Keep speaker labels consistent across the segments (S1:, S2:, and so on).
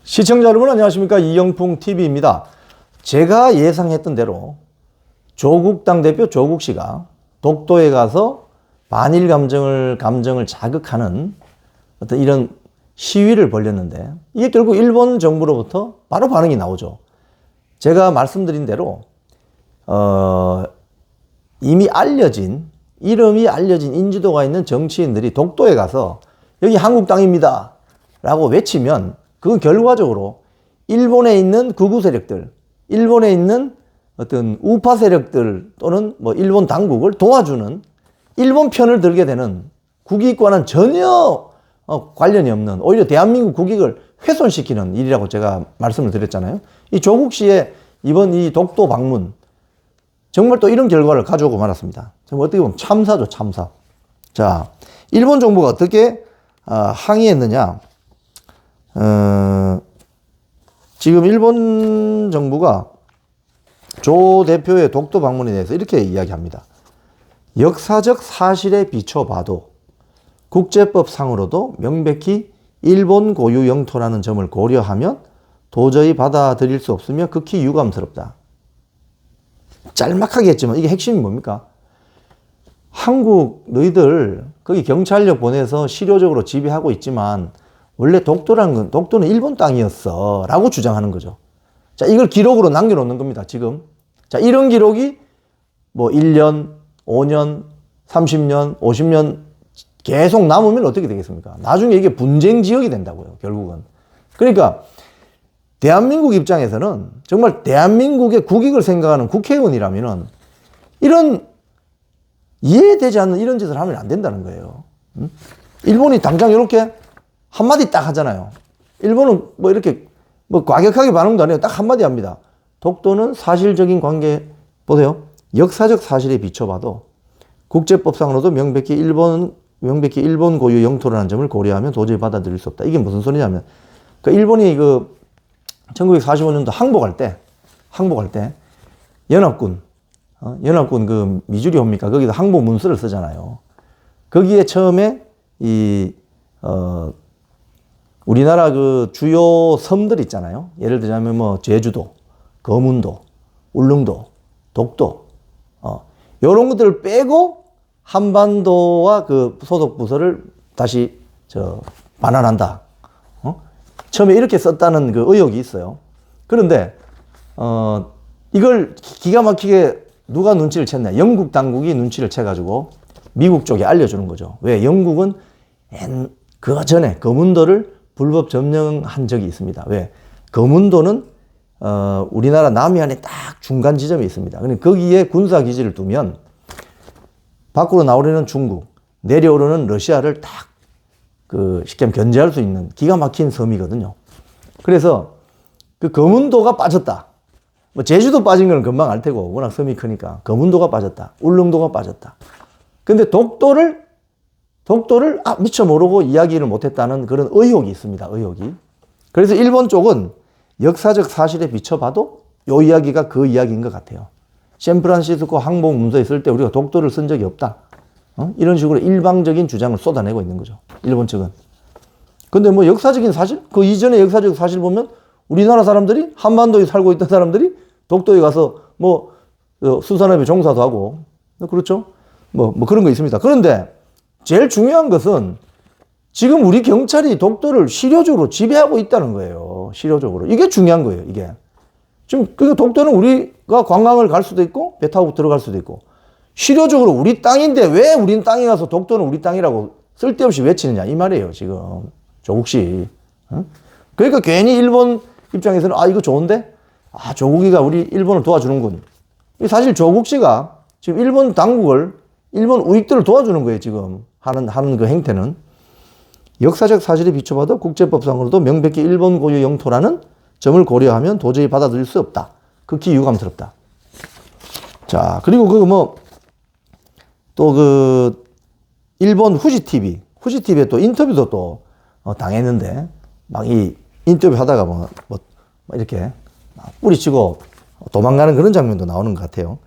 S1: 시청자 여러분 안녕하십니까. 이영풍 TV입니다. 제가 예상했던 대로 조국 당대표 조국 씨가 독도에 가서 반일 감정을 자극하는 어떤 이런 시위를 벌였는데 이게 결국 일본 정부로부터 바로 반응이 나오죠. 제가 말씀드린 대로 이미 이름이 알려진 인지도가 있는 정치인들이 독도에 가서 여기 한국 땅입니다 라고 외치면 그건 결과적으로 일본에 있는 극우 세력들, 일본에 있는 어떤 우파 세력들 또는 뭐 일본 당국을 도와주는 일본 편을 들게 되는 국익과는 전혀 관련이 없는, 오히려 대한민국 국익을 훼손시키는 일이라고 제가 말씀을 드렸잖아요. 이 조국 씨의 이번 이 독도 방문 정말 또 이런 결과를 가져오고 말았습니다. 어떻게 보면 참사죠, 참사. 자, 일본 정부가 어떻게 항의했느냐? 지금 일본 정부가 조 대표의 독도 방문에 대해서 이렇게 이야기합니다. 역사적 사실에 비춰봐도 국제법상으로도 명백히 일본 고유 영토라는 점을 고려하면 도저히 받아들일 수 없으며 극히 유감스럽다. 짤막하게 했지만 이게 핵심이 뭡니까? 한국 너희들 거기 경찰력 보내서 실효적으로 지배하고 있지만 원래 독도는 일본 땅이었어 라고 주장하는 거죠. 자, 이걸 기록으로 남겨놓는 겁니다, 지금. 자, 이런 기록이 뭐 1년, 5년, 30년, 50년 계속 남으면 어떻게 되겠습니까? 나중에 이게 분쟁 지역이 된다고요, 결국은. 그러니까 대한민국 입장에서는 정말 대한민국의 국익을 생각하는 국회의원이라면은 이런 이해되지 않는 이런 짓을 하면 안 된다는 거예요. 일본이 당장 이렇게 한마디 딱 하잖아요. 일본은 뭐 이렇게 뭐 과격하게 반응도 안 해요. 딱 한마디 합니다. 독도는 사실적인 관계, 보세요. 역사적 사실에 비춰봐도 국제법상으로도 명백히 일본 고유 영토라는 점을 고려하면 도저히 받아들일 수 없다. 이게 무슨 소리냐면, 일본이 1945년도 항복할 때 연합군 그 미주리 옵니까? 거기다 항복 문서를 쓰잖아요. 거기에 처음에 우리나라 그 주요 섬들 있잖아요. 예를 들자면 뭐 제주도, 거문도, 울릉도, 독도, 요런 것들을 빼고 한반도와 그 소속 부서를 다시 반환한다. 처음에 이렇게 썼다는 그 의혹이 있어요. 그런데 이걸 기가 막히게 누가 눈치를 챘냐? 영국 당국이 눈치를 채가지고 미국 쪽에 알려주는 거죠. 왜? 영국은 그 전에 거문도를 불법 점령한 적이 있습니다. 왜? 거문도는 우리나라 남해안에 딱 중간 지점이 있습니다. 그러니까 거기에 군사기지를 두면 밖으로 나오려는 중국, 내려오려는 러시아를 딱 쉽게 견제할 수 있는 기가 막힌 섬이거든요. 그래서 그 거문도가 빠졌다. 뭐 제주도 빠진 건 금방 알 테고 워낙 섬이 크니까 거문도가 빠졌다. 울릉도가 빠졌다. 근데 독도를 미처 모르고 이야기를 못했다는 그런 의혹이 있습니다. 의혹이. 그래서 일본 쪽은 역사적 사실에 비춰봐도 이 이야기가 그 이야기인 것 같아요. 샌프란시스코 항복 문서에 쓸 때 우리가 독도를 쓴 적이 없다. 이런 식으로 일방적인 주장을 쏟아내고 있는 거죠, 일본 측은. 근데 뭐 역사적인 사실? 그 이전의 역사적 사실 보면 우리나라 사람들이, 한반도에 살고 있던 사람들이 독도에 가서 뭐 수산업에 종사도 하고, 그렇죠? 뭐 그런 거 있습니다. 그런데 제일 중요한 것은 지금 우리 경찰이 독도를 실효적으로 지배하고 있다는 거예요. 실효적으로. 이게 중요한 거예요, 이게. 지금 독도는 우리가 관광을 갈 수도 있고 배 타고 들어갈 수도 있고 실효적으로 우리 땅인데 왜 우린 땅에 가서 독도는 우리 땅이라고 쓸데없이 외치느냐 이 말이에요, 지금 조국 씨. 그러니까 괜히 일본 입장에서는 이거 좋은데? 조국이가 우리 일본을 도와주는군. 사실 조국 씨가 지금 일본 당국을, 일본 우익들을 도와주는 거예요, 지금 하는 그 행태는. 역사적 사실에 비춰봐도 국제법상으로도 명백히 일본 고유 영토라는 점을 고려하면 도저히 받아들일 수 없다. 극히 유감스럽다. 자, 그리고 일본 후지TV에 또 인터뷰도 또 당했는데, 막 이 인터뷰 하다가 이렇게 뿌리치고 도망가는 그런 장면도 나오는 것 같아요.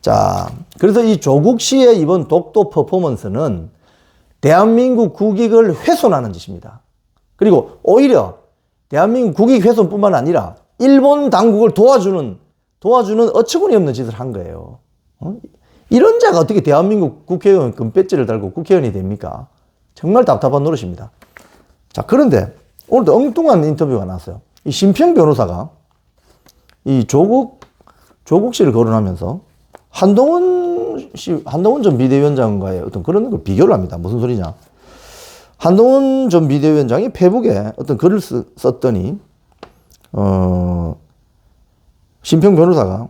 S1: 자, 그래서 이 조국 씨의 이번 독도 퍼포먼스는 대한민국 국익을 훼손하는 짓입니다. 그리고 오히려 대한민국 국익 훼손뿐만 아니라 일본 당국을 도와주는 어처구니 없는 짓을 한 거예요. 이런 자가 어떻게 대한민국 국회의원 금배지를 달고 국회의원이 됩니까? 정말 답답한 노릇입니다. 자, 그런데 오늘도 엉뚱한 인터뷰가 나왔어요. 이 심평 변호사가 이 조국 씨를 거론하면서 한동훈 전 비대위원장과의 어떤 그런 걸 비교를 합니다. 무슨 소리냐. 한동훈 전 비대위원장이 페북에 어떤 글을 썼더니, 심평 변호사가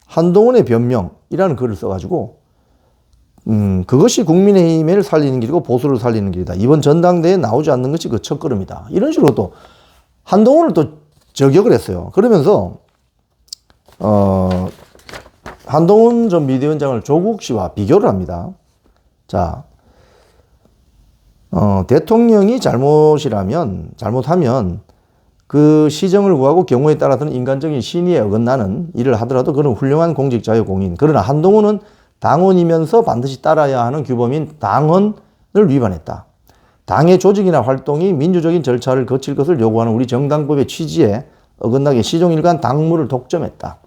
S1: 한동훈의 변명이라는 글을 써가지고, 그것이 국민의힘을 살리는 길이고 보수를 살리는 길이다. 이번 전당대회에 나오지 않는 것이 그 첫걸음이다. 이런 식으로 또 한동훈을 또 저격을 했어요. 그러면서, 한동훈 전 비대위원장을 조국 씨와 비교를 합니다. 자, 대통령이 잘못하면 그 시정을 구하고 경우에 따라서는 인간적인 신의에 어긋나는 일을 하더라도 그는 훌륭한 공직자의 공인. 그러나 한동훈은 당원이면서 반드시 따라야 하는 규범인 당헌을 위반했다. 당의 조직이나 활동이 민주적인 절차를 거칠 것을 요구하는 우리 정당법의 취지에 어긋나게 시종일관 당무를 독점했다.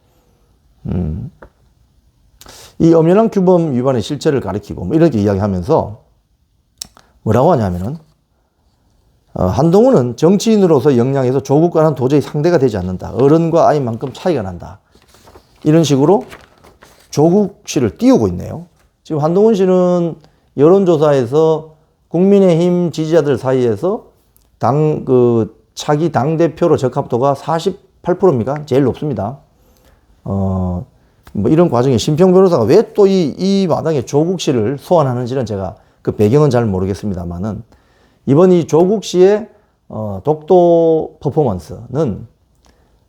S1: 이 엄연한 규범 위반의 실체를 가리키고 뭐 이렇게 이야기하면서 뭐라고 하냐면은 한동훈은 정치인으로서 역량에서 조국과는 도저히 상대가 되지 않는다. 어른과 아이만큼 차이가 난다. 이런 식으로 조국 씨를 띄우고 있네요. 지금 한동훈 씨는 여론조사에서 국민의힘 지지자들 사이에서 차기 당대표로 적합도가 48%입니까? 제일 높습니다. 뭐 이런 과정에 심평 변호사가 왜 또 이 마당에 조국 씨를 소환하는지는 제가 그 배경은 잘 모르겠습니다만은 이번 이 조국 씨의 독도 퍼포먼스는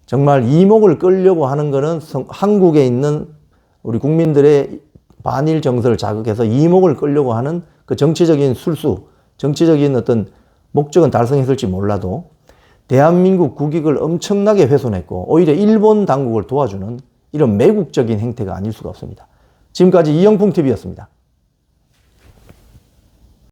S1: 정말 이목을 끌려고 하는 거는 한국에 있는 우리 국민들의 반일 정서를 자극해서 이목을 끌려고 하는 그 정치적인 술수, 정치적인 어떤 목적은 달성했을지 몰라도 대한민국 국익을 엄청나게 훼손했고 오히려 일본 당국을 도와주는 이런 매국적인 행태가 아닐 수가 없습니다. 지금까지 이영풍TV였습니다.